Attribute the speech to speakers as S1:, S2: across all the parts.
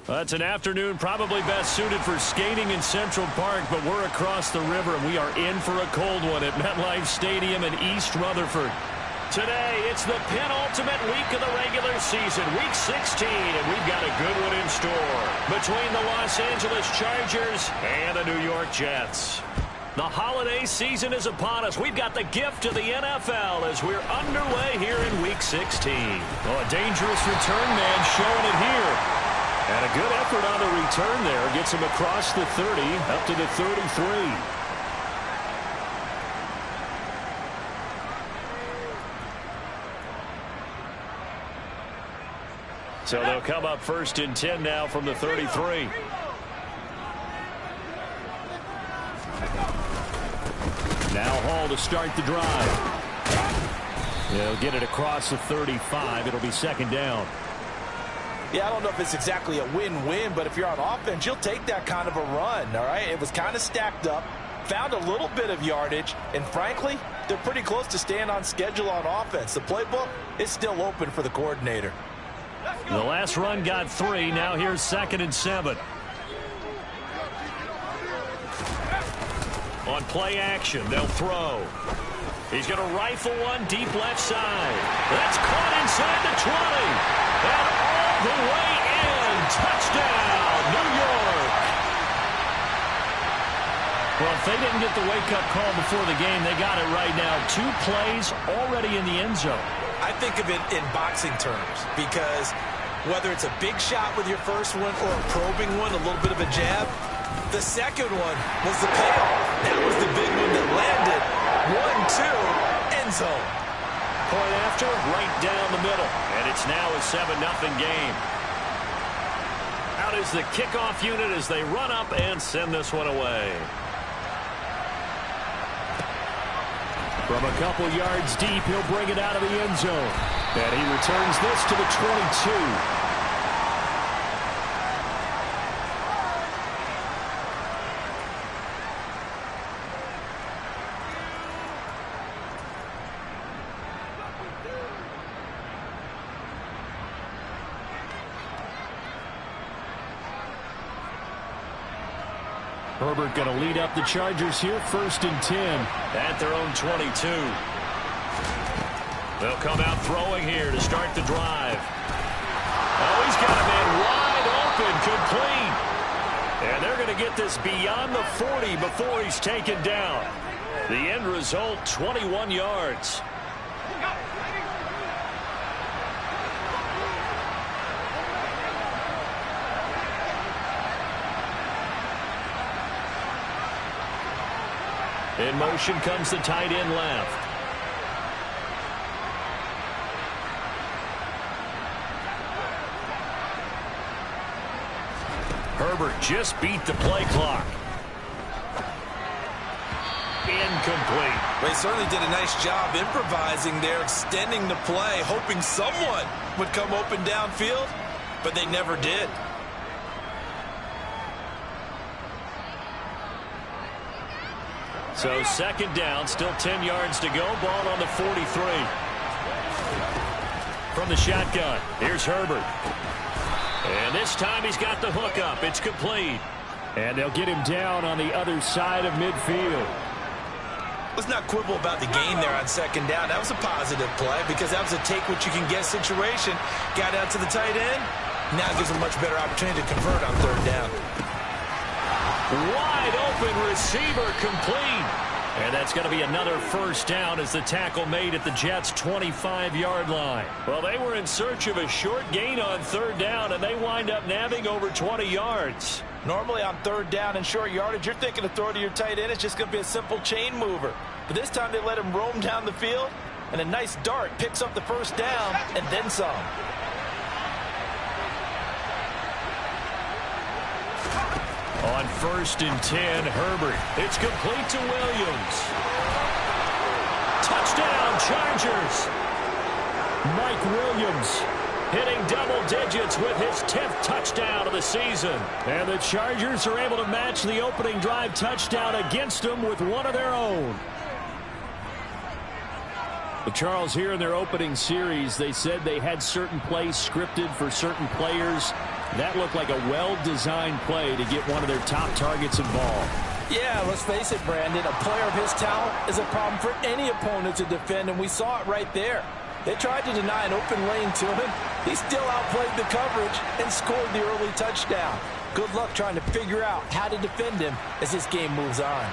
S1: It's an afternoon probably best suited for skating in Central Park, but we're across the river, and we are in for a cold one at MetLife Stadium in East Rutherford. Today, it's the penultimate week of the regular season, Week 16, and we've got a good one in store between the Los Angeles Chargers and the New York Jets. The holiday season is upon us. We've got the gift of the NFL as we're underway here in Week 16. Oh, a dangerous return man showing it here. And a good effort on the return there. Gets him across the 30, up to the 33. So they'll come up 1st and 10 now from the 33. Now Hall to start the drive. They'll get it across the 35. It'll be 2nd down.
S2: Yeah, I don't know if it's exactly a win-win, but if you're on offense, you'll take that kind of a run, all right? It was kind of stacked up, found a little bit of yardage, and frankly, they're pretty close to staying on schedule on offense. The playbook is still open for the coordinator.
S1: The last run got 3. Now here's 2nd and 7. On play action, they'll throw. He's going to rifle one deep left side. That's caught inside the 20. And all the way in. Touchdown, New York. Well, if they didn't get the wake-up call before the game, they got it right now. 2 plays already in the end zone.
S2: I think of it in boxing terms because whether it's a big shot with your first one or a probing one, a little bit of a jab, the second one was the payoff. That was the big one that landed. 1-2, end zone.
S1: Point after, right down the middle. And it's now a 7-0 game. Out is the kickoff unit as they run up and send this one away. From a couple yards deep, he'll bring it out of the end zone. And he returns this to the 22. Herbert going to lead up the Chargers here, 1st and 10 at their own 22. They'll come out throwing here to start the drive. Oh, he's got a man wide open, complete. And they're going to get this beyond the 40 before he's taken down. The end result, 21 yards. In motion comes the tight end left. Herbert just beat the play clock. Incomplete.
S2: Well, he certainly did a nice job improvising there, extending the play, hoping someone would come open downfield, but they never did.
S1: So 2nd down, still 10 yards to go. Ball on the 43. From the shotgun, here's Herbert. And this time he's got the hook up. It's complete. And they'll get him down on the other side of midfield.
S2: Let's not quibble about the gain there on 2nd down. That was a positive play because that was a take-what-you-can-get situation. Got out to the tight end. Now gives a much better opportunity to convert on 3rd down.
S1: Wide open receiver, complete. And that's going to be another 1st down as the tackle made at the Jets' 25-yard line. Well, they were in search of a short gain on 3rd down, and they wind up nabbing over 20 yards.
S2: Normally on 3rd down and short yardage, you're thinking of throwing to your tight end. It's just going to be a simple chain mover. But this time they let him roam down the field, and a nice dart picks up the 1st down and then some.
S1: On 1st and 10, Herbert. It's complete to Williams. Touchdown, Chargers. Mike Williams hitting double digits with his 10th touchdown of the season. And the Chargers are able to match the opening drive touchdown against them with one of their own. But Charles, here in their opening series, they said they had certain plays scripted for certain players. That looked like a well-designed play to get one of their top targets involved.
S2: Yeah, let's face it, Brandon. A player of his talent is a problem for any opponent to defend, and we saw it right there. They tried to deny an open lane to him. He still outplayed the coverage and scored the early touchdown. Good luck trying to figure out how to defend him as this game moves on.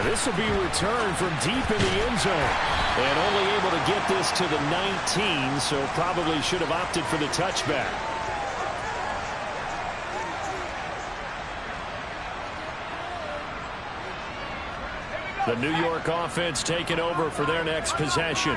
S1: This will be returned from deep in the end zone. And only able to get this to the 19, so probably should have opted for the touchback. The New York offense taking over for their next possession.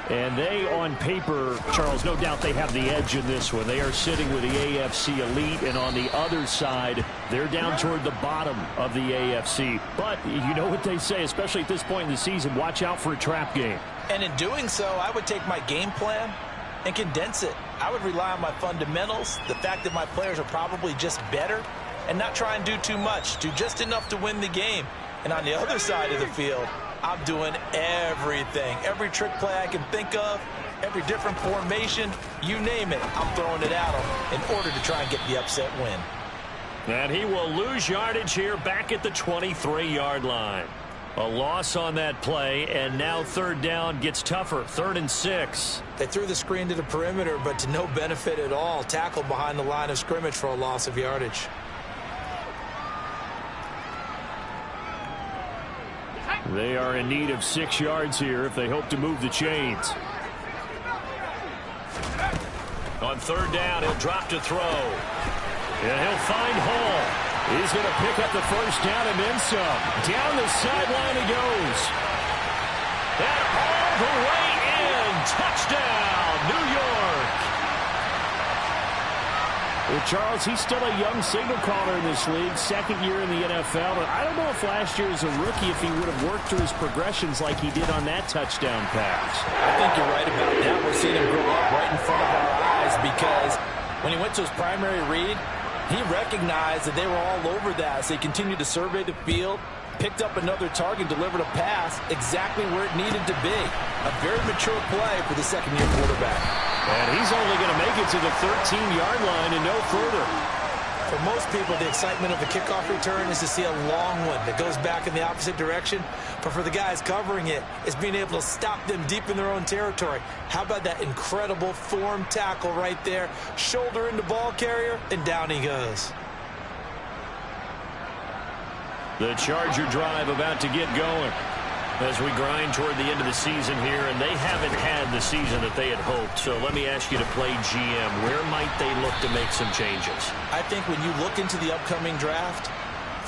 S1: And they, on paper, Charles, no doubt they have the edge in this one. They are sitting with the AFC elite, and on the other side, they're down toward the bottom of the AFC. But you know what they say, especially at this point in the season, watch out for a trap game.
S2: And in doing so, I would take my game plan and condense it. I would rely on my fundamentals, the fact that my players are probably just better, and not try and do too much, do just enough to win the game. And on the other side of the field, I'm doing everything. Every trick play I can think of, every different formation, you name it, I'm throwing it at him in order to try and get the upset win.
S1: And he will lose yardage here back at the 23-yard line. A loss on that play, and now third down gets tougher. 3rd and 6.
S2: They threw the screen to the perimeter, but to no benefit at all. Tackled behind the line of scrimmage for a loss of yardage.
S1: They are in need of 6 yards here if they hope to move the chains. On 3rd down, he'll drop to throw. And he'll find Hall. He's going to pick up the first down and then some. Down the sideline he goes. And all the way in. Touchdown, New York. Well, Charles, he's still a young signal caller in this league, 2nd year in the NFL. But I don't know if last year as a rookie if he would have worked through his progressions like he did on that touchdown pass.
S2: I think you're right about that. We're seeing him grow up right in front of our eyes because when he went to his primary read, he recognized that they were all over that. So he continued to survey the field, picked up another target, delivered a pass exactly where it needed to be. A very mature play for the 2nd-year quarterback.
S1: And he's only going to make it to the 13-yard line and no further.
S2: For most people, the excitement of the kickoff return is to see a long one that goes back in the opposite direction. But for the guys covering it, it's being able to stop them deep in their own territory. How about that incredible form tackle right there? Shoulder into ball carrier, and down he goes.
S1: The Charger drive about to get going as we grind toward the end of the season here, and they haven't had the season that they had hoped. So let me ask you to play GM. Where might they look to make some changes?
S2: I think when you look into the upcoming draft,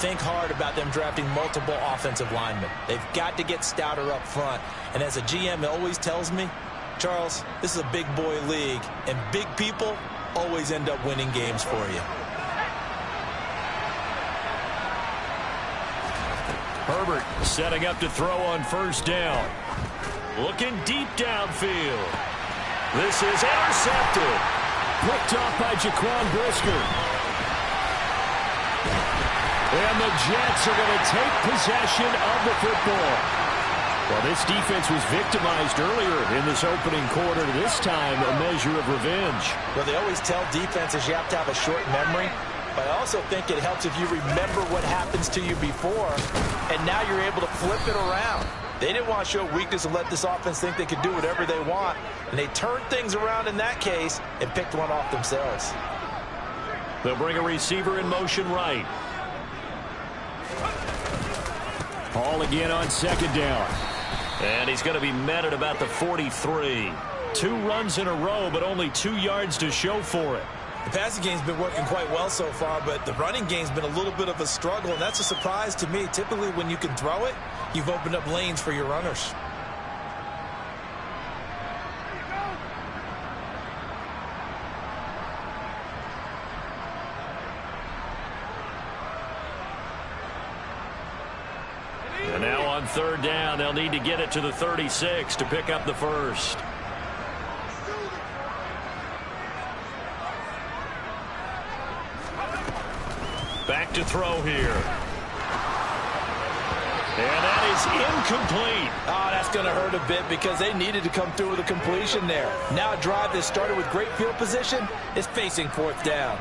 S2: think hard about them drafting multiple offensive linemen. They've got to get stouter up front. And as a GM always tells me, Charles, this is a big boy league, and big people always end up winning games for you.
S1: Herbert setting up to throw on 1st down. Looking deep downfield. This is intercepted. Picked off by Jaquan Brisker. And the Jets are going to take possession of the football. Well, this defense was victimized earlier in this opening quarter. This time, a measure of revenge.
S2: Well, they always tell defenses you have to have a short memory. But I also think it helps if you remember what happens to you before, and now you're able to flip it around. They didn't want to show weakness and let this offense think they could do whatever they want, and they turned things around in that case and picked one off themselves.
S1: They'll bring a receiver in motion right. Hall again on 2nd down. And he's going to be met at about the 43. 2 runs in a row, but only 2 yards to show for it.
S2: The passing game's been working quite well so far, but the running game's been a little bit of a struggle, and that's a surprise to me. Typically, when you can throw it, you've opened up lanes for your runners.
S1: And now on 3rd down, they'll need to get it to the 36 to pick up the first. Back to throw here. And that is incomplete.
S2: Oh, that's going to hurt a bit because they needed to come through with a completion there. Now a drive that started with great field position is facing fourth down.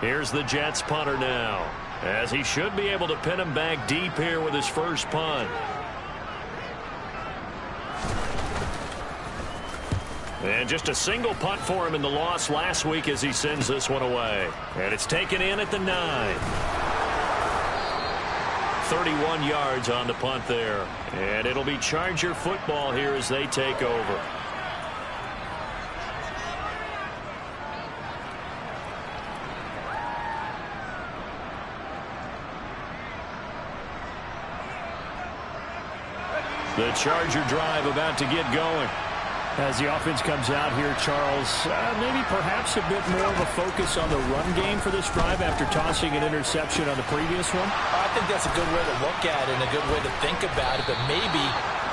S1: Here's the Jets punter now, as he should be able to pin him back deep here with his first punt. And just a single punt for him in the loss last week as he sends this one away. And it's taken in at the 9. 31 yards on the punt there. And it'll be Charger football here as they take over. The Charger drive about to get going.
S3: As the offense comes out here, Charles, maybe perhaps a bit more of a focus on the run game for this drive after tossing an interception on the previous one?
S2: I think that's a good way to look at it and a good way to think about it, but maybe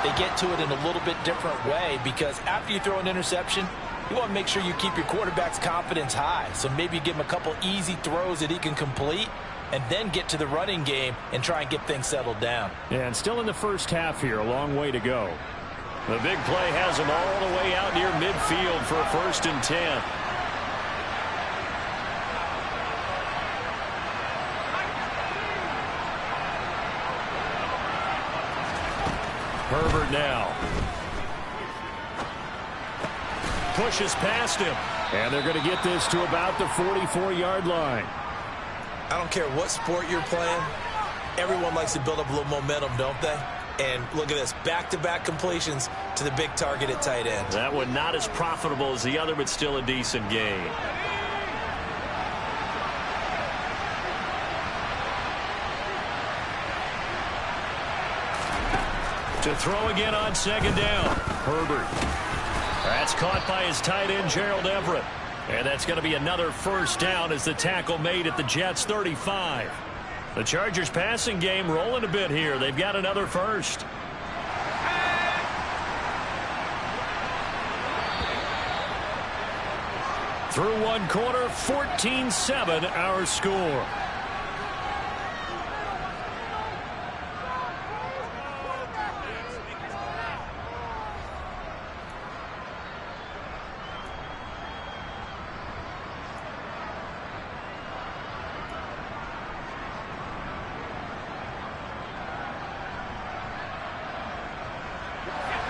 S2: they get to it in a little bit different way because after you throw an interception, you want to make sure you keep your quarterback's confidence high. So maybe you give him a couple easy throws that he can complete and then get to the running game and try and get things settled down.
S3: And still in the first half here, a long way to go.
S1: The big play has him all the way out near midfield for a 1st and 10. Herbert now. Pushes past him.
S3: And they're going to get this to about the 44-yard line.
S2: I don't care what sport you're playing. Everyone likes to build up a little momentum, don't they? And look at this, back-to-back completions to the big target at tight end.
S1: That one not as profitable as the other, but still a decent gain. To throw again on 2nd down. Herbert. That's caught by his tight end, Gerald Everett. And that's going to be another 1st down as the tackle made at the Jets' 35. The Chargers passing game rolling a bit here. They've got another 1st. Through 1 quarter, 14-7 our score.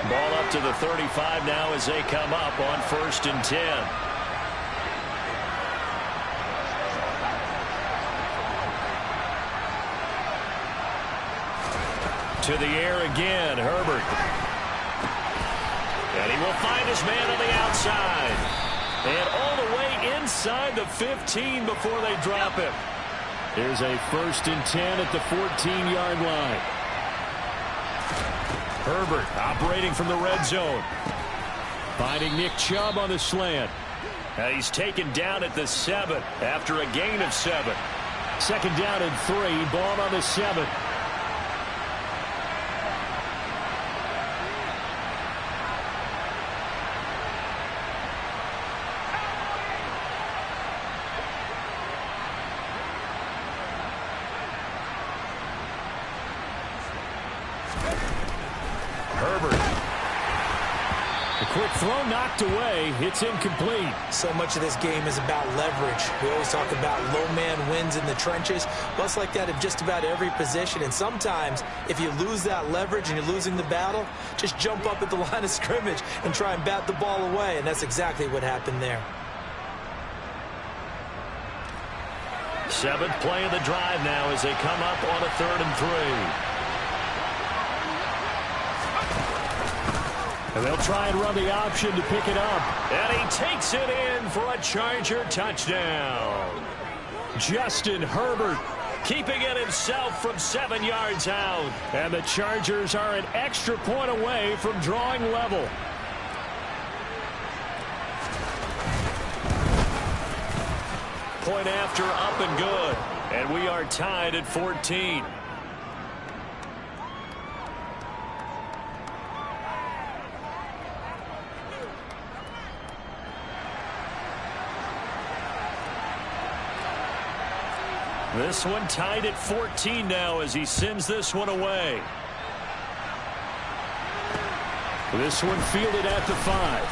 S1: Ball up to the 35 now as they come up on 1st and 10. To the air again, Herbert. And he will find his man on the outside. And all the way inside the 15 before they drop him.
S3: Here's a 1st and 10 at the 14-yard line.
S1: Herbert operating from the red zone.
S3: Finding Nick Chubb on the slant.
S1: And he's taken down at the 7 after a gain of 7.
S3: 2nd down and 3. Ball on the 7. Quick throw knocked away. It's incomplete.
S2: So much of this game is about leverage. We always talk about low man wins in the trenches. Well, it's like that in just about every position. And sometimes, if you lose that leverage and you're losing the battle, just jump up at the line of scrimmage and try and bat the ball away. And that's exactly what happened there.
S1: 7th play of the drive now as they come up on a 3rd and 3.
S3: And they'll try and run the option to pick it up.
S1: And he takes it in for a Charger touchdown.
S3: Justin Herbert
S1: keeping it himself from 7 yards out.
S3: And the Chargers are an extra point away from drawing level.
S1: Point after, up and good. And we are tied at 14. This one tied at 14 now as he sends this one away. This one fielded at the 5.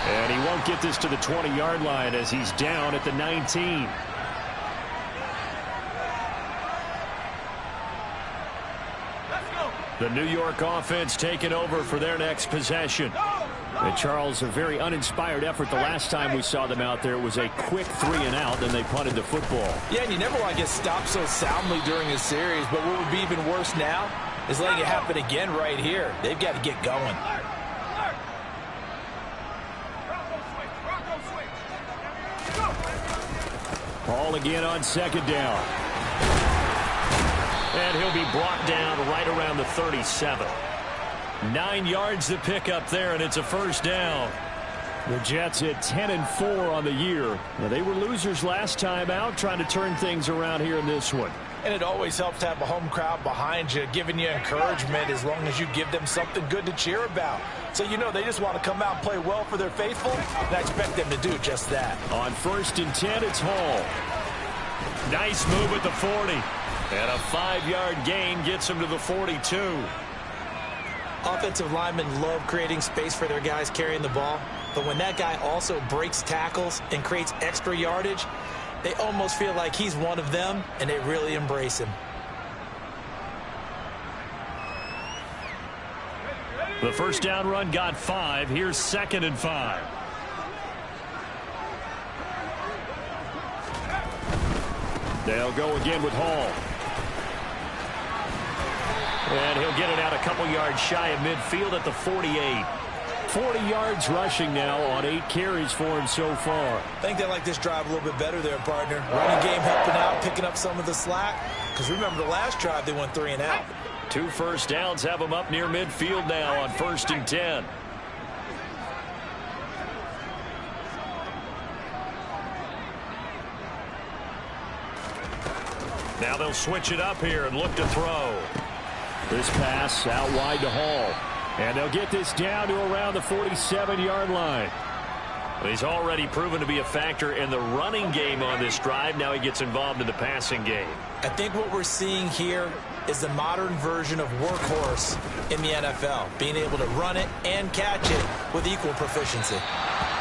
S1: And he won't get this to the 20-yard line as he's down at the 19. The New York offense taking over for their next possession. And Charles, a very uninspired effort the last time we saw them out there. It was a quick 3-and-out, and they punted the football.
S2: Yeah, and you never want to get stopped so soundly during a series, but what would be even worse now is letting it happen again right here. They've got to get going.
S1: Ball again on second down. And he'll be brought down right around the 37. 9 yards to pick up there, and it's a first down. The Jets at 10-4 on the year. Now, they were losers last time out, trying to turn things around here in this one.
S2: And it always helps to have a home crowd behind you, giving you encouragement as long as you give them something good to cheer about. So you know they just want to come out and play well for their faithful, and I expect them to do just that.
S1: On 1st and 10, it's Hall. Nice move at the 40. And a 5-yard gain gets him to the 42.
S2: Offensive linemen love creating space for their guys carrying the ball, but when that guy also breaks tackles and creates extra yardage, they almost feel like he's one of them, and they really embrace him.
S1: The first down run got 5. Here's 2nd and 5. They'll go again with Hall. And he'll get it out a couple yards shy of midfield at the 48. 40 yards rushing now on 8 carries for him so far.
S2: I think they like this drive a little bit better there, partner. Running game helping out, picking up some of the slack. Because remember the last drive, they went 3-and-out.
S1: 2 first downs have them up near midfield now on 1st and 10. Now they'll switch it up here and look to throw. This pass out wide to Hall. And they'll get this down to around the 47-yard line. He's already proven to be a factor in the running game on this drive. Now he gets involved in the passing game.
S2: I think what we're seeing here is the modern version of workhorse in the NFL, being able to run it and catch it with equal proficiency.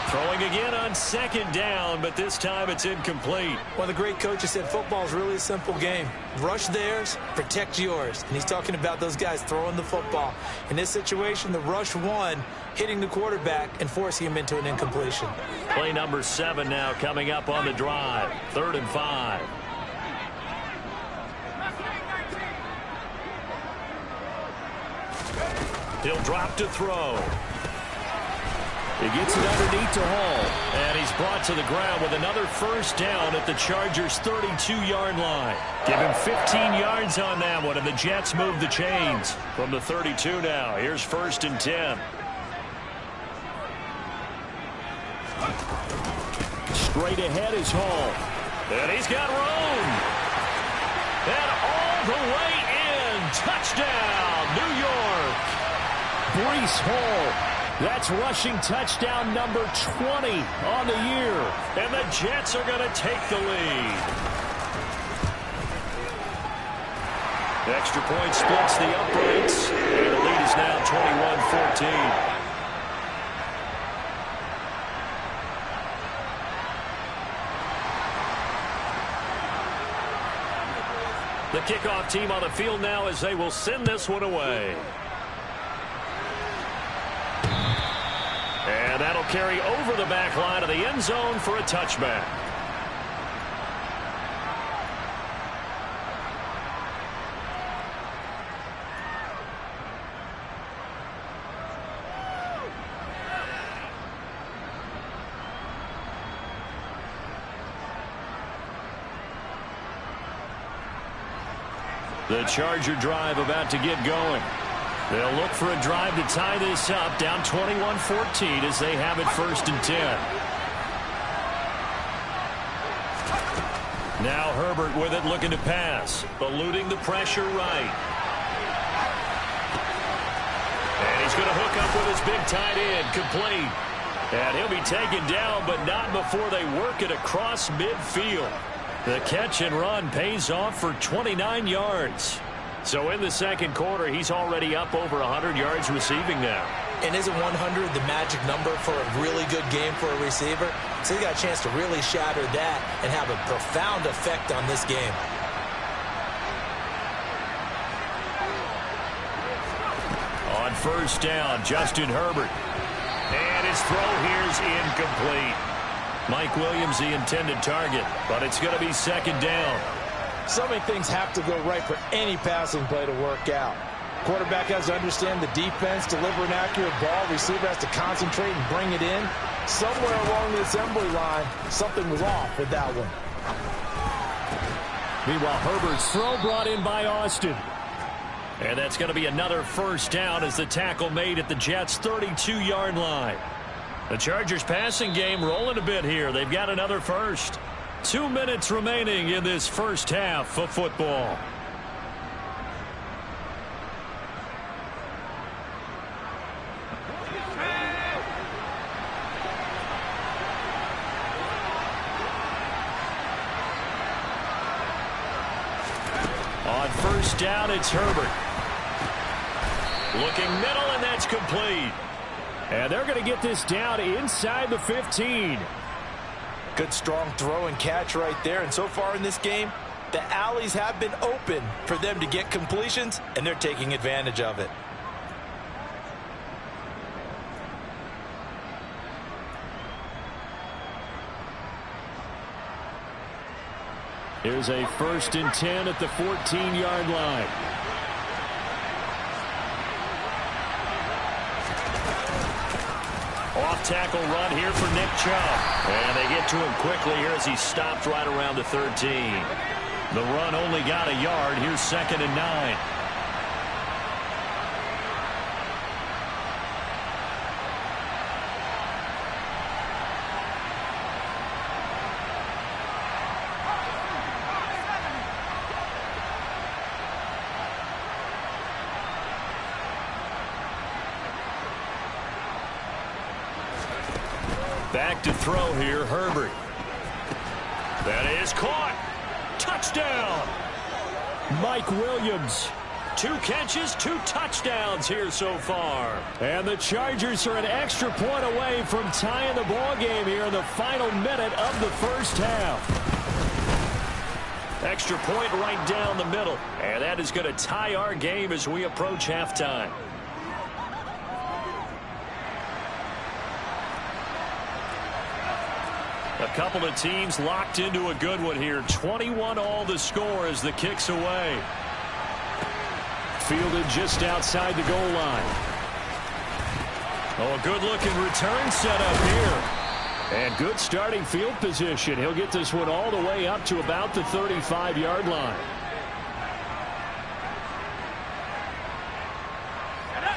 S1: Throwing again on 2nd down, but this time it's incomplete.
S2: One of the great coaches said football is really a simple game. Rush theirs, protect yours. And he's talking about those guys throwing the football. In this situation, the rush won, hitting the quarterback and forcing him into an incompletion.
S1: Play number 7 now coming up on the drive. 3rd and 5. He'll drop to throw. He gets it underneath to Hall. And he's brought to the ground with another first down at the Chargers' 32-yard line. Give him 15 yards on that one, and the Jets move the chains from the 32 now. Here's 1st and 10. Straight ahead is Hall. And he's got room. And all the way in. Touchdown, New York. Breece Hall. That's rushing touchdown number 20 on the year. And the Jets are going to take the lead. The extra point splits the uprights. And the lead is now 21-14. The kickoff team on the field now as they will send this one away. And that'll carry over the back line of the end zone for a touchback. The Charger drive about to get going. They'll look for a drive to tie this up, down 21-14 as they have it 1st and 10. Now Herbert with it, looking to pass, eluding the pressure right. And he's going to hook up with his big tight end, complete. And he'll be taken down, but not before they work it across midfield. The catch and run pays off for 29 yards. So in the second quarter, he's already up over 100 yards receiving now.
S2: And isn't 100 the magic number for a really good game for a receiver? So he got a chance to really shatter that and have a profound effect on this game.
S1: On first down, Justin Herbert. And his throw here's incomplete. Mike Williams, the intended target, but it's going to be second down.
S2: So many things have to go right for any passing play to work out. Quarterback has to understand the defense, deliver an accurate ball. Receiver has to concentrate and bring it in. Somewhere along the assembly line, something was off with that one.
S3: Meanwhile, Herbert's throw brought in by Austin.
S1: And that's going to be another first down as the tackle made at the Jets' 32-yard line. The Chargers passing game rolling a bit here. They've got another first. 2 minutes remaining in this first half of football. On first down, it's Herbert. Looking middle, and that's complete.
S3: And they're going to get this down inside the 15.
S2: Good strong throw and catch right there. And so far in this game, the alleys have been open for them to get completions, and they're taking advantage of it.
S3: Here's a 1st and 10 at the 14-yard line.
S1: Off-tackle run here for Nick Chubb. And they get to him quickly here as he stopped right around the 13. The run only got a yard. Here's 2nd and 9. Back to throw here, Herbert. That is caught. Touchdown.
S3: Mike Williams.
S1: 2 catches, 2 touchdowns here so far.
S3: And the Chargers are an extra point away from tying the ball game here in the final minute of the first half.
S1: Extra point right down the middle. And that is going to tie our game as we approach halftime. A couple of teams locked into a good one here. 21 all the score as the kick's away.
S3: Fielded just outside the goal line.
S1: Oh, a good-looking return set up here.
S3: And good starting field position. He'll get this one all the way up to about the 35-yard line.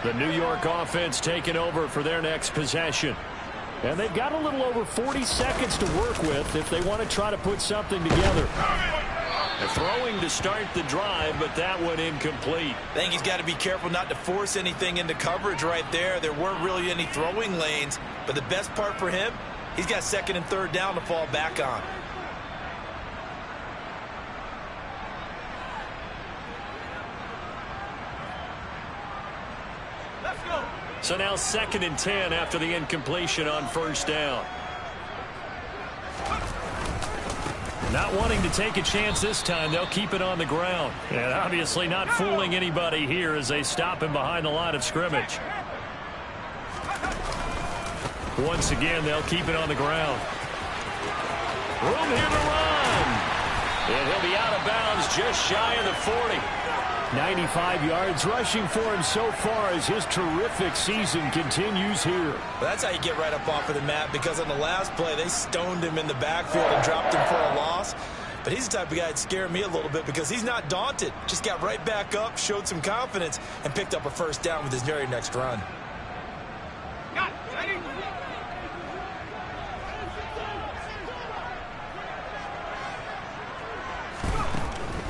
S1: The New York offense taking over for their next possession.
S3: And they've got a little over 40 seconds to work with if they want to try to put something together.
S1: They're throwing to start the drive, but that one incomplete.
S2: I think he's got to be careful not to force anything into coverage right there. There weren't really any throwing lanes, but the best part for him, he's got 2nd and 3rd down to fall back on.
S1: So now 2nd and 10 after the incompletion on first down. Not wanting to take a chance this time, they'll keep it on the ground. And obviously not fooling anybody here as they stop him behind the line of scrimmage. Once again, they'll keep it on the ground. Room here to run. And he'll be out of bounds just shy of the 40.
S3: 95 yards rushing for him so far as his terrific season continues here.
S2: Well, that's how you get right up off of the mat, because on the last play, they stoned him in the backfield and dropped him for a loss. But he's the type of guy that scared me a little bit because he's not daunted. Just got right back up, showed some confidence, and picked up a first down with his very next run.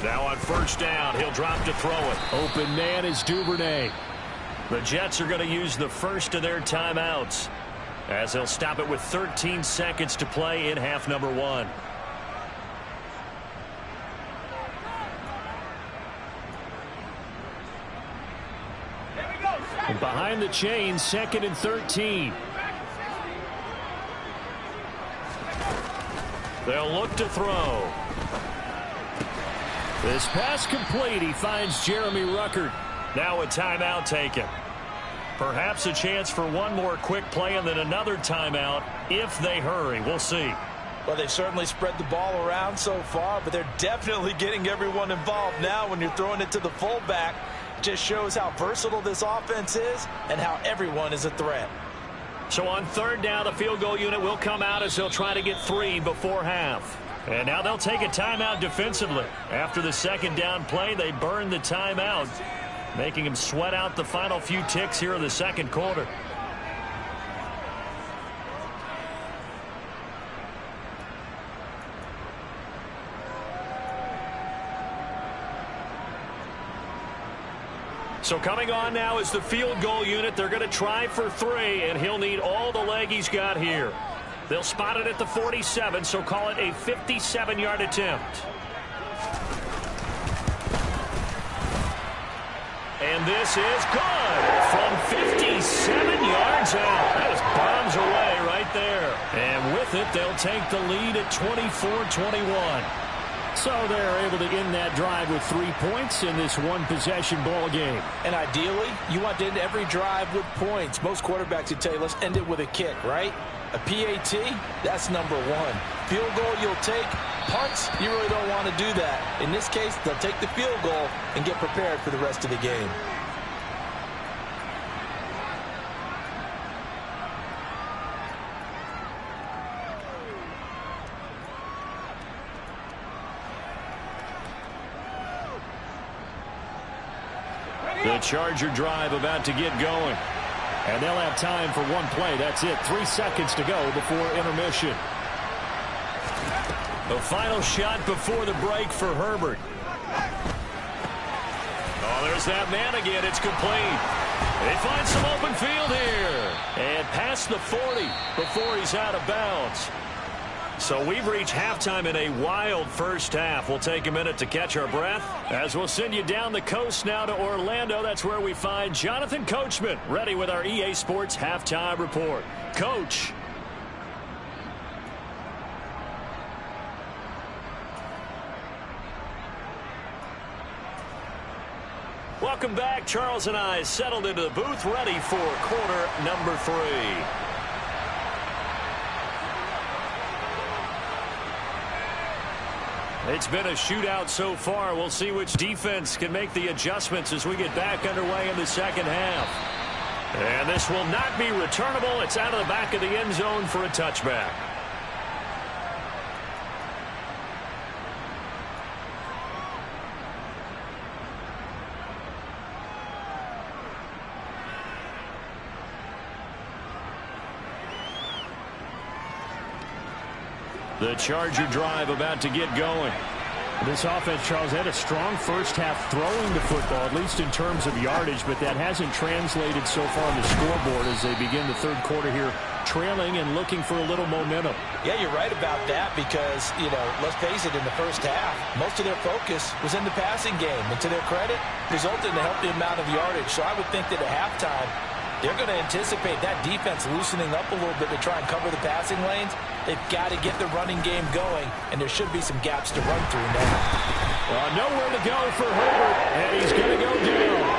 S1: Now on first down, he'll drop to throw it.
S3: Open man is Duvernay.
S1: The Jets are going to use the first of their timeouts as they'll stop it with 13 seconds to play in half number 1.
S3: Behind the chain, 2nd and 13. They'll look to throw. This pass complete. He finds Jeremy Ruckert. Now a timeout taken. Perhaps a chance for one more quick play and then another timeout if they hurry. We'll see.
S2: Well, they've certainly spread the ball around so far, but they're definitely getting everyone involved now when you're throwing it to the fullback. Just shows how versatile this offense is and how everyone is a threat.
S1: So on 3rd down, the field goal unit will come out as they'll try to get 3 before half. And now they'll take a timeout defensively. After the 2nd down play, they burn the timeout, making them sweat out the final few ticks here in the 2nd quarter. So coming on now is the field goal unit. They're going to try for 3, and he'll need all the leg he's got here. They'll spot it at the 47, so call it a 57-yard attempt. And this is good from 57 yards out. That was bombs away right there. And with it, they'll take the lead at 24-21. So they're able to end that drive with 3 points in this one-possession ball game.
S2: And ideally, you want to end every drive with points. Most quarterbacks would tell you, let's end it with a kick, right? A PAT, that's number 1. Field goal you'll take. Punts, you really don't want to do that. In this case, they'll take the field goal and get prepared for the rest of the game.
S1: The Charger drive about to get going.
S3: And they'll have time for one play. That's it. 3 seconds to go before intermission.
S1: The final shot before the break for Herbert. Oh, there's that man again. It's complete. They find some open field here. And past the 40 before he's out of bounds. So we've reached halftime in a wild first half. We'll take a minute to catch our breath as we'll send you down the coast now to Orlando. That's where we find Jonathan Coachman ready with our EA Sports Halftime Report. Coach. Welcome back. Charles and I settled into the booth ready for quarter number 3. It's been a shootout so far. We'll see which defense can make the adjustments as we get back underway in the 2nd half. And this will not be returnable. It's out of the back of the end zone for a touchback. The Charger drive about to get going.
S3: This offense, Charles, had a strong first half throwing the football, at least in terms of yardage, but that hasn't translated so far on the scoreboard as they begin the 3rd quarter here, trailing and looking for a little momentum.
S2: Yeah, you're right about that because, let's face it, in the first half, most of their focus was in the passing game. And to their credit, resulted in a healthy amount of yardage. So I would think that at halftime, they're going to anticipate that defense loosening up a little bit to try and cover the passing lanes. They've got to get the running game going, and there should be some gaps to run through now.
S3: Nowhere to go for Herbert, and he's going to go down.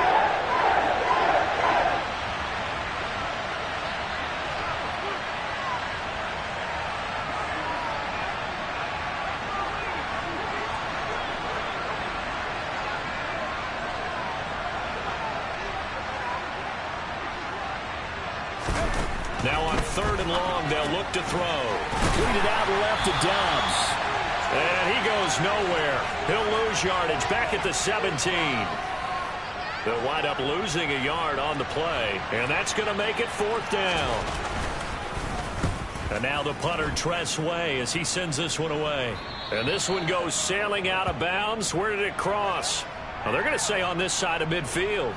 S1: Now on 3rd and long, they'll look to throw. Tweeted out left to Dobbs. And he goes nowhere. He'll lose yardage back at the 17. They'll wind up losing a yard on the play. And that's going to make it 4th down. And now the punter, Tress Way, as he sends this one away. And this one goes sailing out of bounds. Where did it cross? Well, they're going to say on this side of midfield.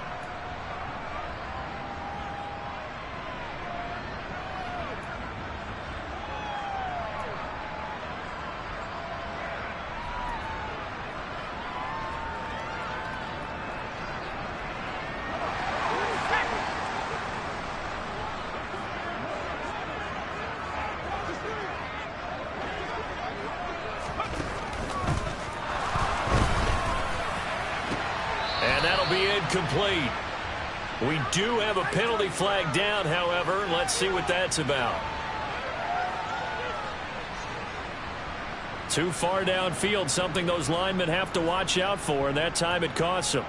S1: incomplete. We do have a penalty flag down, however. Let's see what that's about. Too far downfield, something those linemen have to watch out for, and that time it costs them.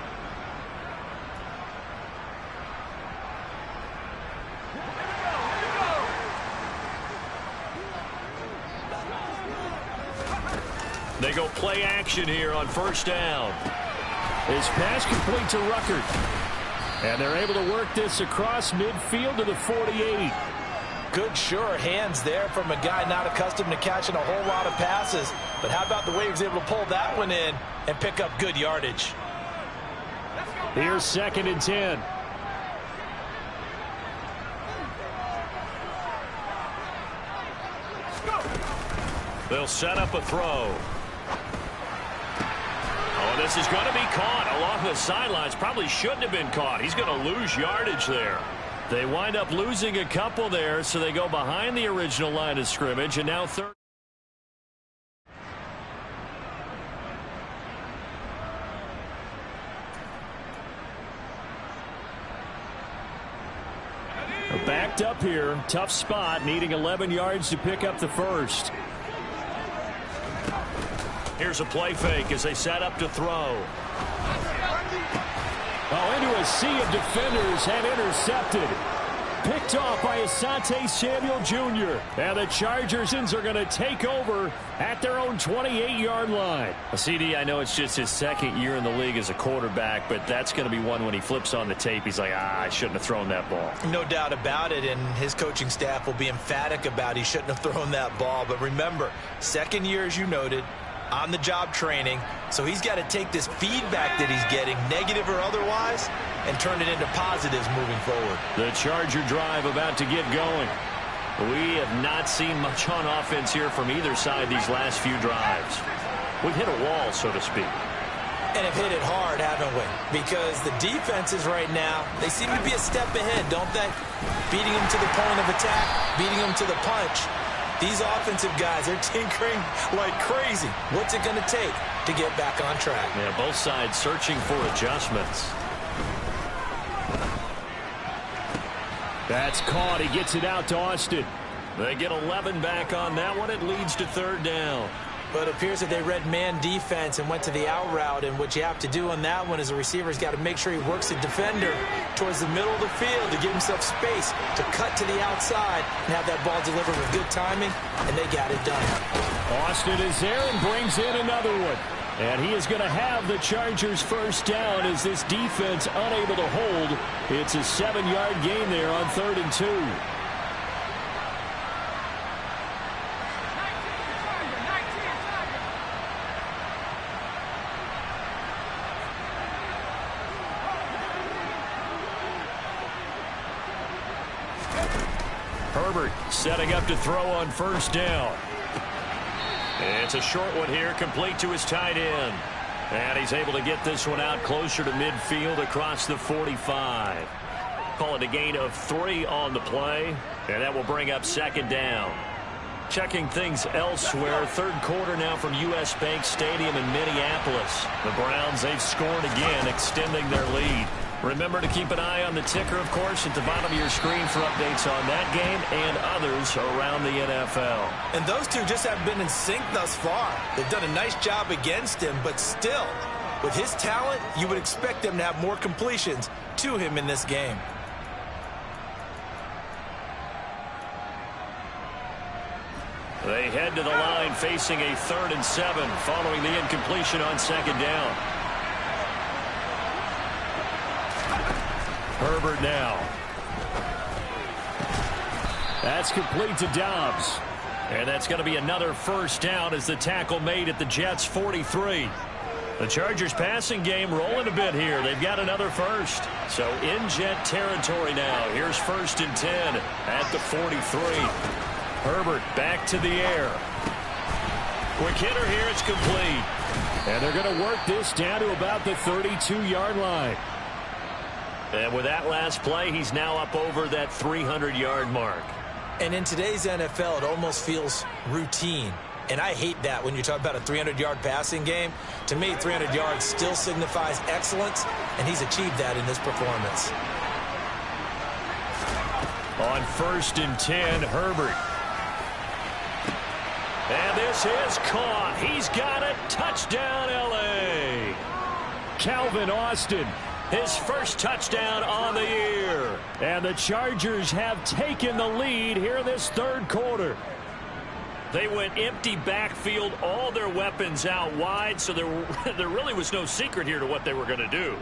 S1: They go play action here on first down.
S3: His pass complete to Ruckert. And they're able to work this across midfield to the 48.
S2: Good, sure hands there from a guy not accustomed to catching a whole lot of passes. But how about the way he was able to pull that one in and pick up good yardage?
S3: Here's 2nd and 10.
S1: They'll set up a throw. Oh, this is going to be caught along the sidelines. Probably shouldn't have been caught. He's going to lose yardage there. They wind up losing a couple there, so they go behind the original line of scrimmage, and now third.
S3: Backed up here. Tough spot, needing 11 yards to pick up the first.
S1: Here's a play fake as they set up to throw.
S3: Oh, into a sea of defenders and intercepted. Picked off by Asante Samuel Jr. And the Chargers are going to take over at their own 28-yard line.
S1: CD, I know it's just his second year in the league as a quarterback, but that's going to be one when he flips on the tape. He's like, I shouldn't have thrown that ball.
S2: No doubt about it, and his coaching staff will be emphatic about he shouldn't have thrown that ball. But remember, second year, as you noted, on-the-job training, so he's got to take this feedback that he's getting, negative or otherwise, and turn it into positives moving forward.
S1: The Charger drive about to get going. We have not seen much on offense here from either side these last few drives. We've hit a wall, so to speak.
S2: And have hit it hard, haven't we? Because the defenses right now, they seem to be a step ahead, don't they? Beating them to the point of attack, beating them to the punch. These offensive guys are tinkering like crazy. What's it going to take to get back on track?
S1: Yeah, both sides searching for adjustments.
S3: That's caught. He gets it out to Austin.
S1: They get 11 back on that one. It leads to third down.
S2: But it appears that they read man defense and went to the out route. And what you have to do on that one is a receiver's got to make sure he works the defender towards the middle of the field to give himself space to cut to the outside and have that ball delivered with good timing. And they got it done.
S3: Austin is there and brings in another one. And he is going to have the Chargers first down as this defense unable to hold. It's a 7-yard gain there on 3rd and 2.
S1: Herbert setting up to throw on first down. It's a short one here, complete to his tight end. And he's able to get this one out closer to midfield across the 45. Call it a gain of 3 on the play, and that will bring up 2nd down. Checking things elsewhere, third quarter now from U.S. Bank Stadium in Minneapolis. The Browns, they've scored again, extending their lead. Remember to keep an eye on the ticker, of course, at the bottom of your screen for updates on that game and others around the NFL.
S2: And those two just haven't been in sync thus far. They've done a nice job against him, but still, with his talent, you would expect them to have more completions to him in this game.
S1: They head to the line facing a 3rd and 7 following the incompletion on 2nd down. Herbert now.
S3: That's complete to Dobbs.
S1: And that's going to be another first down as the tackle made at the Jets' 43. The Chargers passing game rolling a bit here. They've got another first. So in Jet territory now. Here's 1st and 10 at the 43. Herbert back to the air. Quick hitter here. It's complete.
S3: And they're going to work this down to about the 32-yard line.
S1: And with that last play, he's now up over that 300-yard mark.
S2: And in today's NFL, it almost feels routine. And I hate that when you talk about a 300-yard passing game. To me, 300 yards still signifies excellence, and he's achieved that in this performance.
S1: On 1st and 10, Herbert. And this is caught. He's got it. Touchdown, L.A. Calvin Austin, his first touchdown on the year. And the Chargers have taken the lead here in this third quarter. They went empty backfield, all their weapons out wide, so there really was no secret here to what they were going to do.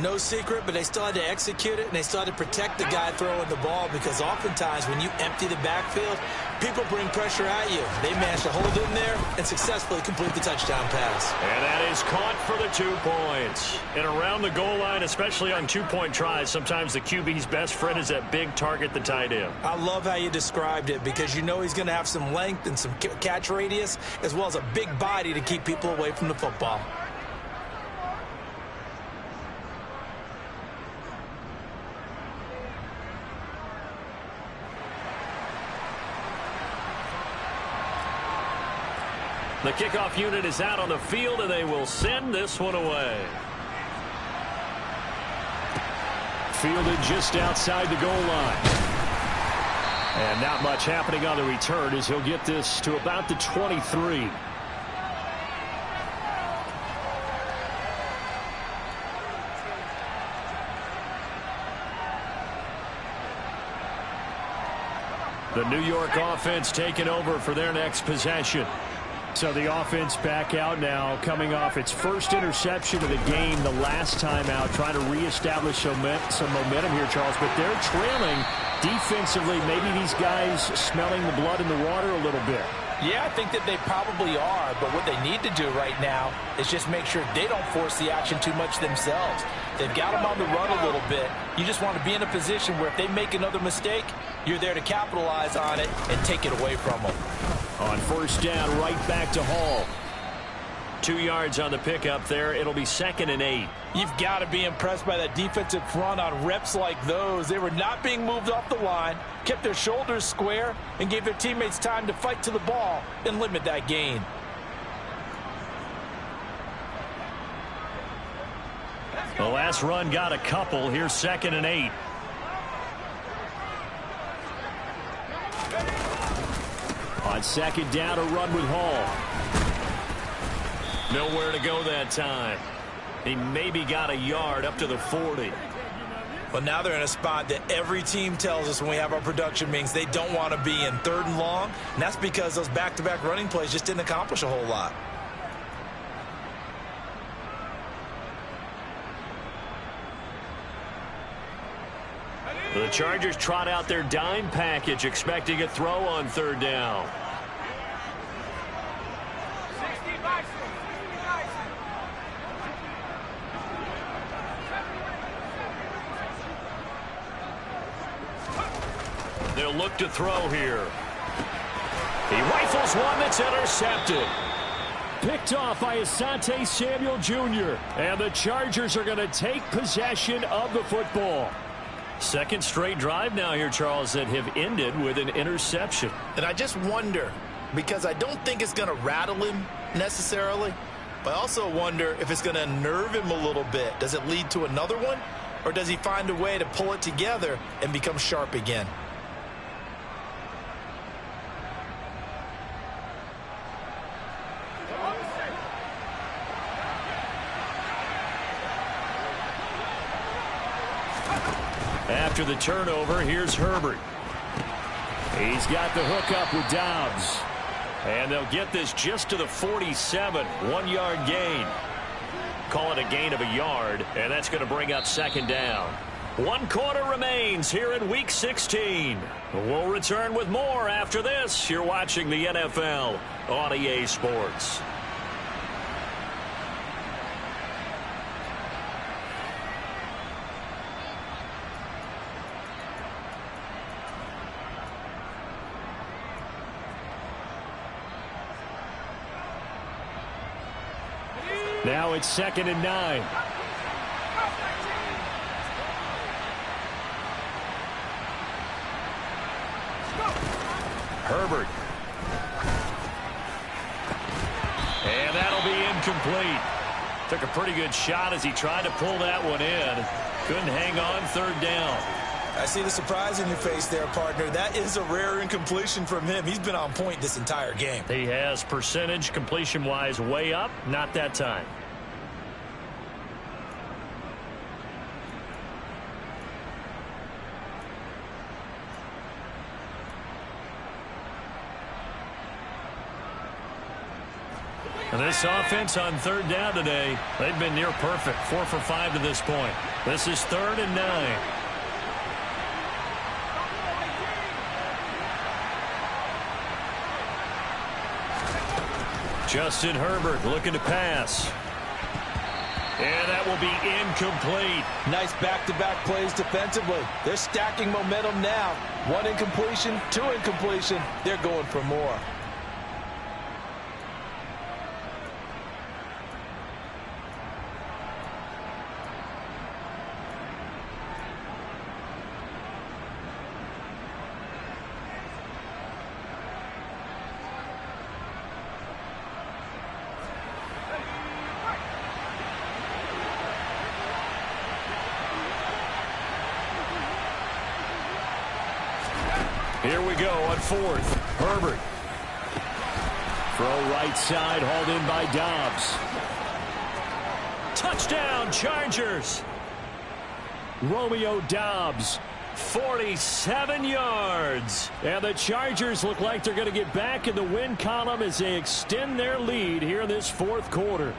S2: No secret, but they still had to execute it, and they still had to protect the guy throwing the ball, because oftentimes when you empty the backfield, people bring pressure at you. They managed to hold in there and successfully complete the touchdown pass.
S1: And that is caught for the 2 points. And around the goal line, especially on 2-point tries, sometimes the QB's best friend is that big target, the tight end.
S2: I love how you described it, because you know he's going to have some length and some catch radius, as well as a big body to keep people away from the football.
S1: The kickoff unit is out on the field, and they will send this one away. Fielded just outside the goal line. And not much happening on the return as he'll get this to about the 23. The New York offense taking over for their next possession. So the offense back out now, coming off its first interception of the game the last time out, trying to reestablish some momentum here, Charles. But they're trailing defensively. Maybe these guys smelling the blood in the water a little bit.
S2: Yeah, I think that they probably are, but what they need to do right now is just make sure they don't force the action too much themselves. They've got them on the run a little bit. You just want to be in a position where if they make another mistake, you're there to capitalize on it and take it away from them.
S1: On 1st down, right back to Hall. 2 yards on the pickup there. It'll be 2nd and 8.
S2: You've got to be impressed by that defensive front on reps like those. They were not being moved off the line, kept their shoulders square, and gave their teammates time to fight to the ball and limit that gain.
S1: The last run got a couple. Here's 2nd and 8. On 2nd down, a run with Hall. Nowhere to go that time. He maybe got a yard up to the 40.
S2: Well, now they're in a spot that every team tells us when we have our production meetings they don't want to be in, 3rd and long. And that's because those back-to-back running plays just didn't accomplish a whole lot.
S1: The Chargers trot out their dime package, expecting a throw on 3rd down. They'll look to throw here. He rifles one that's intercepted. Picked off by Asante Samuel Jr. And the Chargers are going to take possession of the football. 2nd straight drive now here, Charles, that have ended with an interception.
S2: And I just wonder, because I don't think it's going to rattle him necessarily, but I also wonder if it's going to nerve him a little bit. Does it lead to another one, or does he find a way to pull it together and become sharp again?
S1: After the turnover, here's Herbert. He's got the hook up with Dobbs. And they'll get this just to the 47. 1-yard gain. Call it a gain of a yard, and that's going to bring up 2nd down. 1 quarter remains here in Week 16. We'll return with more after this. You're watching the NFL on EA Sports. Now it's 2nd and 9. Herbert. incomplete. Took a pretty good shot as he tried to pull that one in. Couldn't hang on third down.
S2: I see the surprise in your face there, partner. That is a rare incompletion from him. He's been on point this entire game.
S1: He has percentage completion-wise way up. Not that time. And this offense on third down today, they've been near perfect. 4 for 5 to this point. This is 3rd and 9. Justin Herbert looking to pass. And that will be incomplete.
S2: Nice back-to-back plays defensively. They're stacking momentum now. 1 incompletion, 2 incompletion. They're going for more.
S1: Here we go on 4th. Herbert. Throw right side, hauled in by Dobbs. Touchdown, Chargers. Romeo Dobbs, 47 yards. And the Chargers look like they're going to get back in the win column as they extend their lead here in this 4th quarter.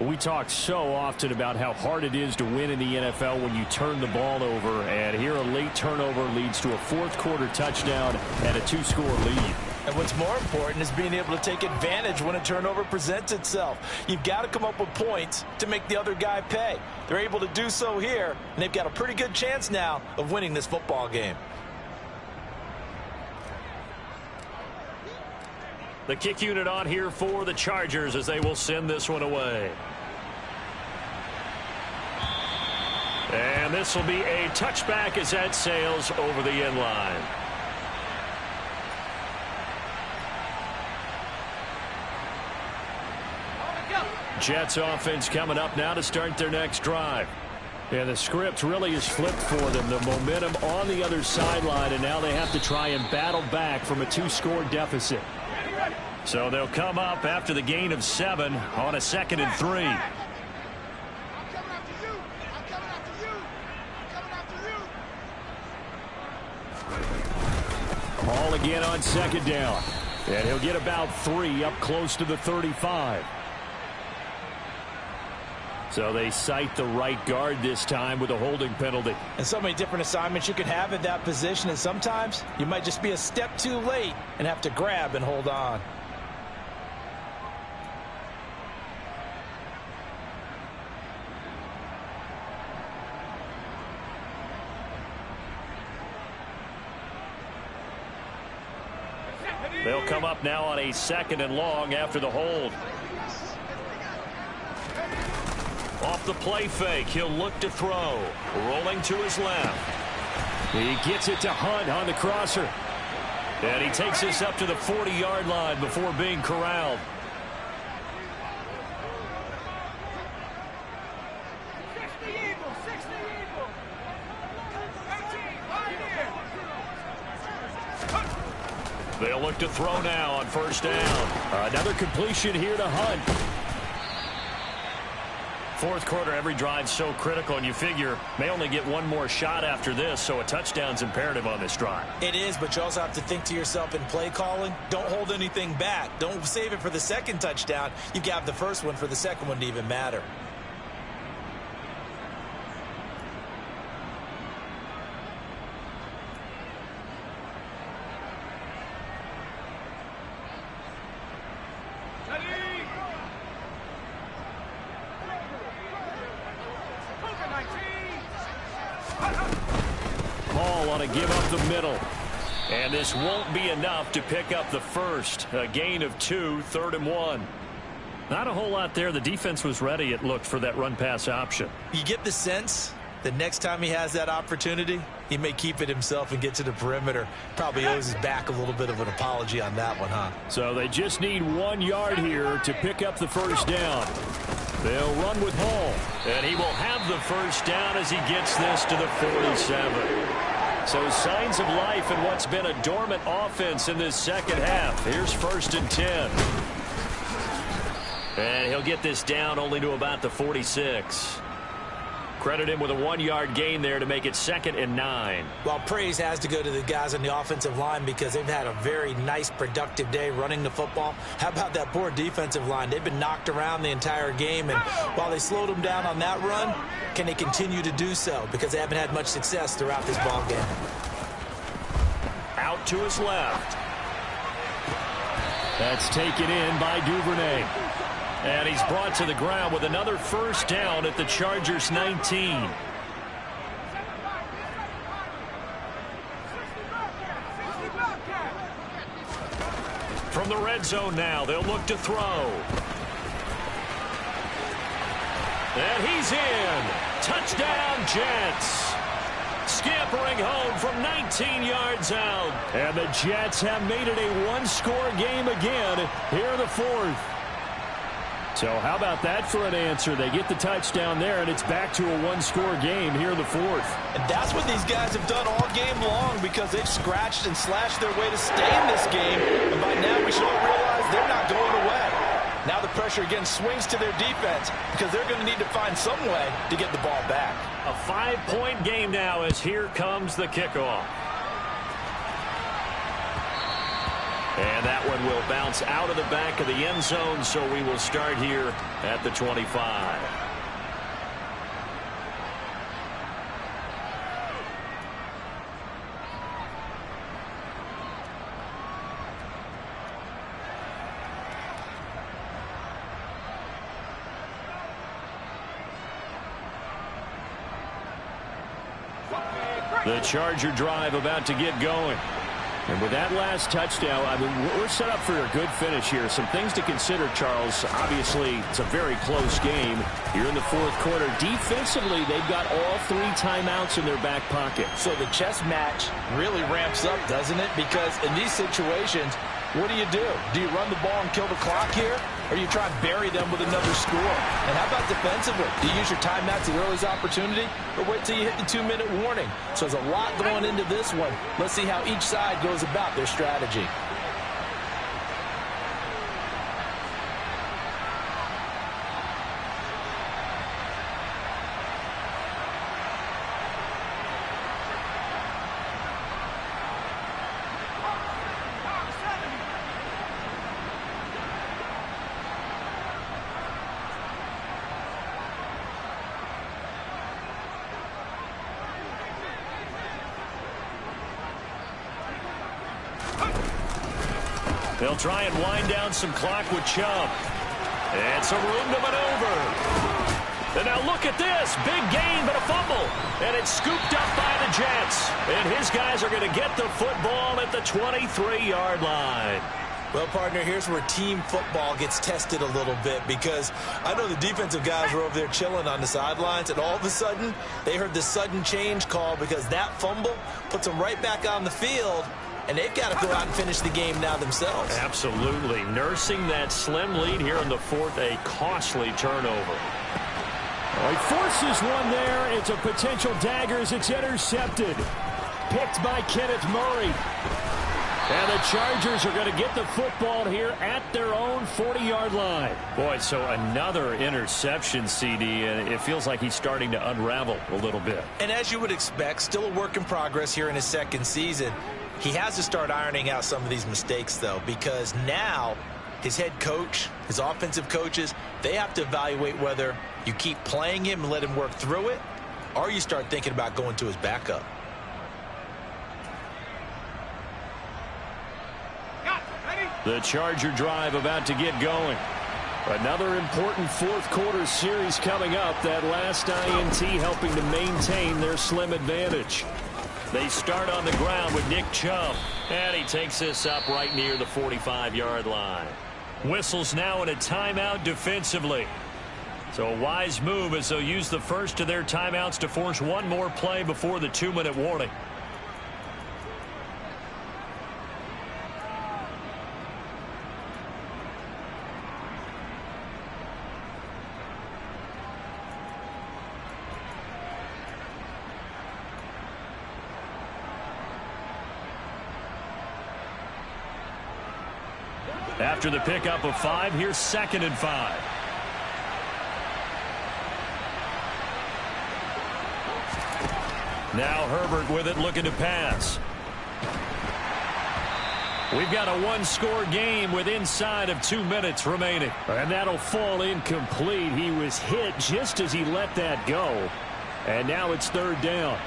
S1: We talk so often about how hard it is to win in the NFL when you turn the ball over, and here a late turnover leads to a 4th quarter touchdown and a 2-score lead.
S2: And what's more important is being able to take advantage when a turnover presents itself. You've got to come up with points to make the other guy pay. They're able to do so here, and they've got a pretty good chance now of winning this football game.
S1: The kick unit on here for the Chargers as they will send this one away. And this will be a touchback as that sails over the end line. Jets offense coming up now to start their next drive. And the script really is flipped for them. The momentum on the other sideline, and now they have to try and battle back from a 2-score deficit. So they'll come up after the gain of 7 on a 2nd and 3. Ball again on 2nd down. And he'll get about 3 up close to the 35. So they cite the right guard this time with a holding penalty.
S2: And so many different assignments you can have at that position, and sometimes you might just be a step too late and have to grab and hold on.
S1: They'll come up now on a 2nd and long after the hold. Off the play fake, he'll look to throw. Rolling to his left. He gets it to Hunt on the crosser. And he takes this up to the 40-yard line before being corralled. They'll look to throw now on 1st down. Another completion here to Hunt. 4th quarter, every drive's so critical, and you figure may only get one more shot after this, so a touchdown's imperative on this drive.
S2: It is, but you also have to think to yourself in play calling, don't hold anything back. Don't save it for the 2nd touchdown. You've got the 1st one for the 2nd one to even matter.
S1: Want to give up the middle, and this won't be enough to pick up the 1st. A gain of 2, 3rd and 1. Not a whole lot there. The defense was ready, it looked, for that run pass option.
S2: You get the sense the next time he has that opportunity, He may keep it himself and get to the perimeter. Probably owes his back a little bit of an apology on that one, huh?
S3: So they just need 1 yard here to pick up the first down. They'll run with Hall.
S1: And he will have the first down as he gets this to the 47. So signs of life in what's been a dormant offense in this second half. Here's 1st and 10. And he'll get this down only to about the 46. Credit him with a 1-yard gain there to make it 2nd and 9.
S2: Well, praise has to go to the guys on the offensive line because they've had a very nice, productive day running the football. How about that poor defensive line? They've been knocked around the entire game, and while they slowed them down on that run, can they continue to do so? Because they haven't had much success throughout this ball game.
S1: Out to his left.
S3: That's taken in by Duvernay.
S1: And he's brought to the ground with another first down at the Chargers 19. From the red zone now, they'll look to throw. And he's in. Touchdown, Jets. Scampering home from 19 yards out.
S3: And the Jets have made it a one-score game again here in the fourth. So how about that for an answer? They get the touchdown there, and it's back to a one-score game here in the fourth.
S2: And that's what these guys have done all game long because they've scratched and slashed their way to stay in this game. And by now we should all realize they're not going away. Now the pressure again swings to their defense because they're going to need to find some way to get the ball back.
S1: A 5-point game now as here comes the kickoff. And that one will bounce out of the back of the end zone, so we will start here at the 25. The Charger drive about to get going. And with that last touchdown, I mean, we're set up for a good finish here. Some things to consider, Charles. Obviously, it's a very close game. You're in the fourth quarter. Defensively, they've got all 3 timeouts in their back pocket.
S2: So the chess match really ramps up, doesn't it? Because in these situations, what do? Do you run the ball and kill the clock here? Or do you try and bury them with another score? And how about defensively? Do you use your timeouts at the earliest opportunity? Or wait till you hit the 2-minute warning? So there's a lot going into this one. Let's see how each side goes about their strategy.
S1: They'll try and wind down some clock with Chubb. And some room to maneuver. And now look at this. Big gain, but a fumble. And it's scooped up by the Jets. And his guys are going to get the football at the 23-yard line.
S2: Well, partner, here's where team football gets tested a little bit because I know the defensive guys were over there chilling on the sidelines, and all of a sudden, they heard the sudden change call because that fumble puts them right back on the field, and they've got to go out and finish the game now themselves.
S1: Absolutely. Nursing that slim lead here in the fourth, a costly turnover.
S3: He forces one there. It's a potential dagger as it's intercepted. Picked by Kenneth Murray. And the Chargers are going to get the football here at their own 40-yard line.
S1: Boy, so another interception, CD, and it feels like he's starting to unravel a little bit.
S2: And as you would expect, still a work in progress here in his second season. He has to start ironing out some of these mistakes, though, because now his head coach, his offensive coaches, they have to evaluate whether you keep playing him and let him work through it, or you start thinking about going to his backup.
S1: The Charger drive about to get going.
S3: Another important fourth quarter series coming up. That last INT helping to maintain their slim advantage.
S1: They start on the ground with Nick Chubb. And he takes this up right near the 45-yard line. Whistles now in a timeout defensively. So a wise move as they'll use the first of their timeouts to force one more play before the 2-minute warning. After the pickup of 5, here's 2nd and 5. Now Herbert with it, looking to pass. We've got a one-score game with inside of 2 minutes remaining.
S3: And that'll fall incomplete. He was hit just as he let that go. And now it's 3rd down.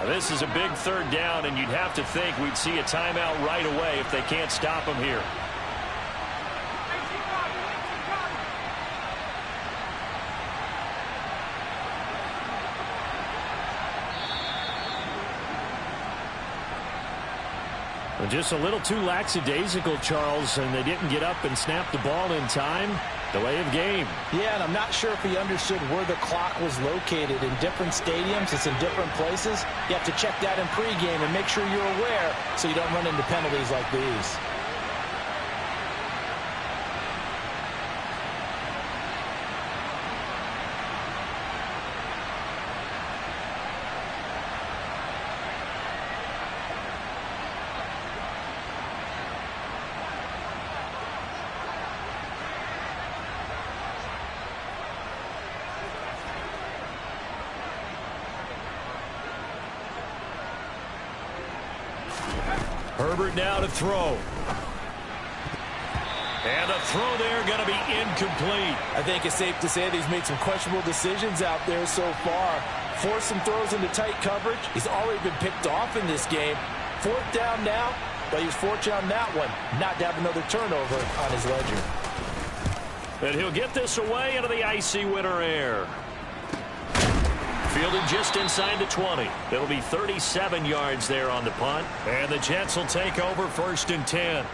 S1: This is a big 3rd down, and you'd have to think we'd see a timeout right away if they can't stop him here.
S3: Just a little too lackadaisical, Charles, and they didn't get up and snap the ball in time. Delay of game.
S2: Yeah, and I'm not sure if he understood where the clock was located. In different stadiums, it's in different places. You have to check that in pregame and make sure you're aware so you don't run into penalties like these.
S1: Herbert now to throw. And a throw there going to be incomplete.
S2: I think it's safe to say that he's made some questionable decisions out there so far. Forced some throws into tight coverage. He's already been picked off in this game. 4th down now, but he was fortunate on that one not to have another turnover on his ledger.
S1: And he'll get this away into the icy winter air. Fielded just inside the 20. It'll be 37 yards there on the punt. And the Jets will take over 1st and 10.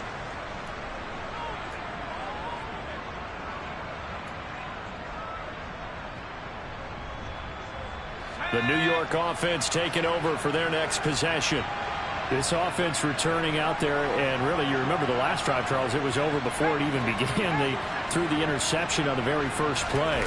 S1: The New York offense taking over for their next possession.
S3: This offense returning out there, and really, you remember the last drive, Charles, it was over before it even began. They threw the interception on the very first play.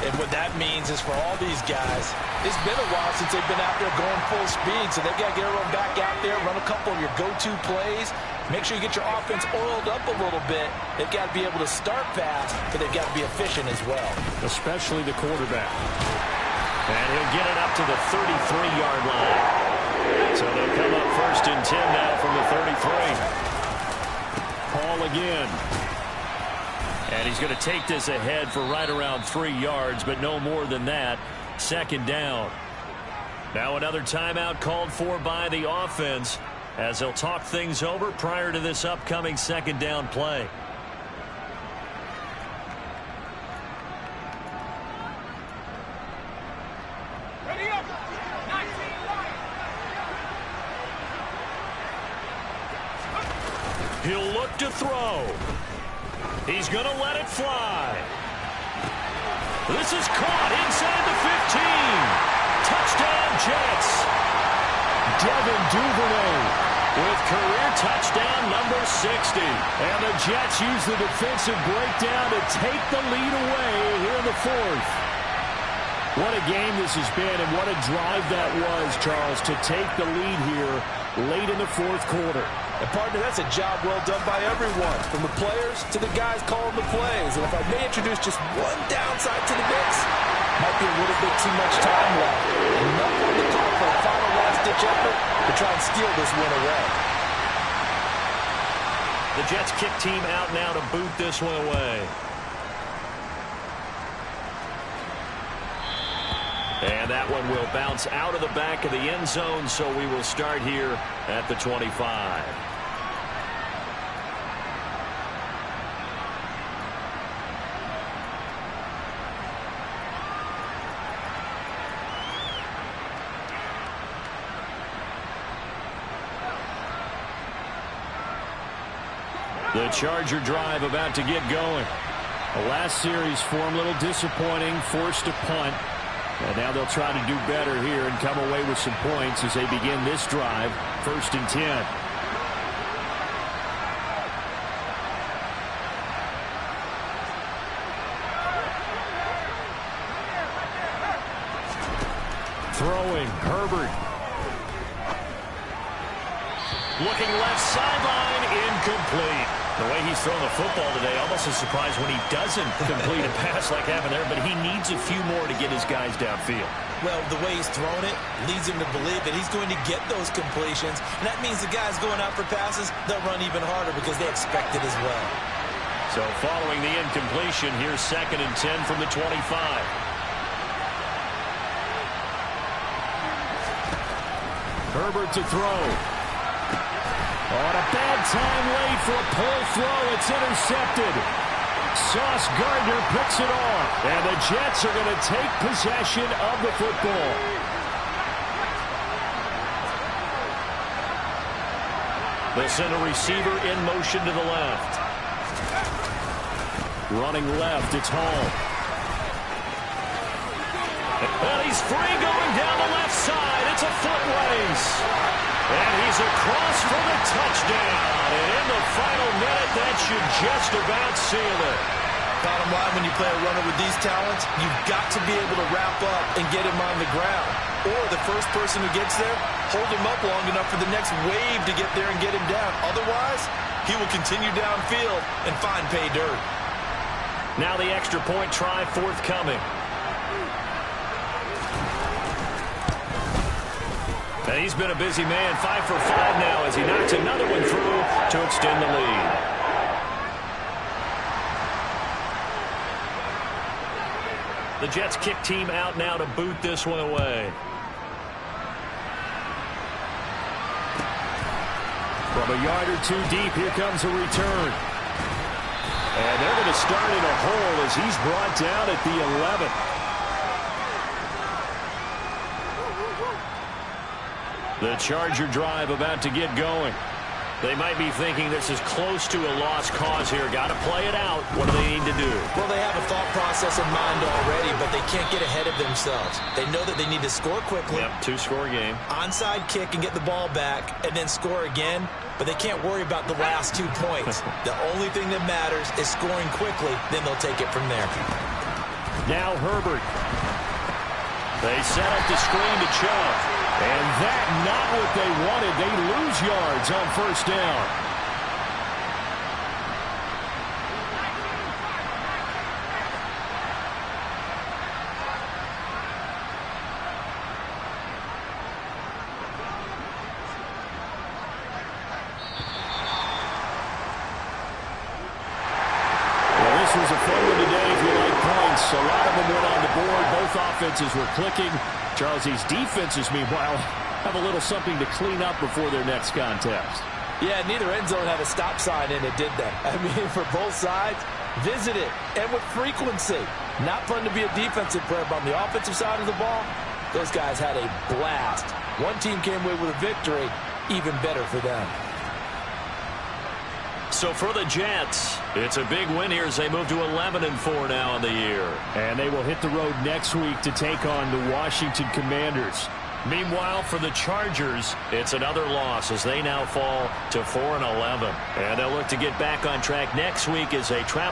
S2: And what that means is for all these guys, it's been a while since they've been out there going full speed, so they've got to get everyone back out there, run a couple of your go-to plays, make sure you get your offense oiled up a little bit. They've got to be able to start fast, but they've got to be efficient as well. Especially the quarterback.
S1: And he'll get it up to the 33-yard line. So they'll come up 1st and 10 now from the 33.
S3: Paul again.
S1: And he's going to take this ahead for right around 3 yards, but no more than that. 2nd down. Now another timeout called for by the offense as they'll talk things over prior to this upcoming 2nd down play. He'll look to throw. He's going to let it fly. This is caught inside the 15. Touchdown, Jets.
S3: Devin Duvernay
S1: with career touchdown number 60.
S3: And the Jets use the defensive breakdown to take the lead away here in the 4th. What a game this has been, and what a drive that was, Charles, to take the lead here late in the 4th quarter.
S2: And, partner, that's a job well done by everyone, from the players to the guys calling the plays. And if I may introduce just one downside to the mix, might be a little bit too much time left. Enough on the clock for a final last-ditch effort to try and steal this win away.
S1: The Jets kick team out now to boot this one away. And that one will bounce out of the back of the end zone, so we will start here at the 25. The Charger drive about to get going.
S3: The last series for him, a little disappointing, forced a punt. And now they'll try to do better here and come away with some points as they begin this drive. 1st and 10. Throwing, Herbert.
S1: Looking left sideline, incomplete. The way he's thrown the football today, almost a surprise when he doesn't complete a pass like happened there, but he needs a few more to get his guys downfield.
S2: Well, the way he's thrown it leads him to believe that he's going to get those completions, and that means the guys going out for passes, they'll run even harder because they expect it as well.
S1: So following the incompletion, here's 2nd and 10 from the 25.
S3: Herbert to throw. On a bad time late for a pull throw. It's intercepted. Sauce Gardner picks it off. And the Jets are going to take possession of the football.
S1: They'll send a receiver in motion to the left.
S3: Running left, it's Hall.
S1: And he's free going down the left side. It's a foot race. And he's across for the touchdown. And in the final minute, that should just about seal it.
S2: Bottom line, when you play a runner with these talents, you've got to be able to wrap up and get him on the ground. Or the first person who gets there, hold him up long enough for the next wave to get there and get him down. Otherwise, he will continue downfield and find pay dirt.
S1: Now the extra point try forthcoming. And he's been a busy man, 5 for 5 now as he knocks another one through to extend the lead. The Jets kick team out now to boot this one away.
S3: From a yard or two deep, here comes a return. And they're going to start in a hole as he's brought down at the 11th.
S1: The Charger drive about to get going. They might be thinking this is close to a lost cause here. Got to play it out. What do they need to do?
S2: Well, they have a thought process in mind already, but they can't get ahead of themselves. They know that they need to score quickly.
S1: Yep, 2-score game.
S2: Onside kick and get the ball back and then score again, but they can't worry about the last 2 points. The only thing that matters is scoring quickly, then they'll take it from there.
S3: Now Herbert.
S1: They set up the screen to Chubb.
S3: And that not what they wanted. They lose yards on 1st down. Well, this was a fun one today if you like points. A lot of them went on the board. Both offenses were clicking. Charles, these defenses, meanwhile, have a little something to clean up before their next contest.
S2: Yeah, neither end zone had a stop sign in it, did they? I mean, for both sides, visit it, and with frequency. Not fun to be a defensive player, but on the offensive side of the ball, those guys had a blast. One team came away with a victory, even better for them.
S1: So for the Jets, it's a big win here as they move to 11-4 now in the year.
S3: And they will hit the road next week to take on the Washington Commanders.
S1: Meanwhile, for the Chargers, it's another loss as they now fall to 4-11. And they'll look to get back on track next week as they travel.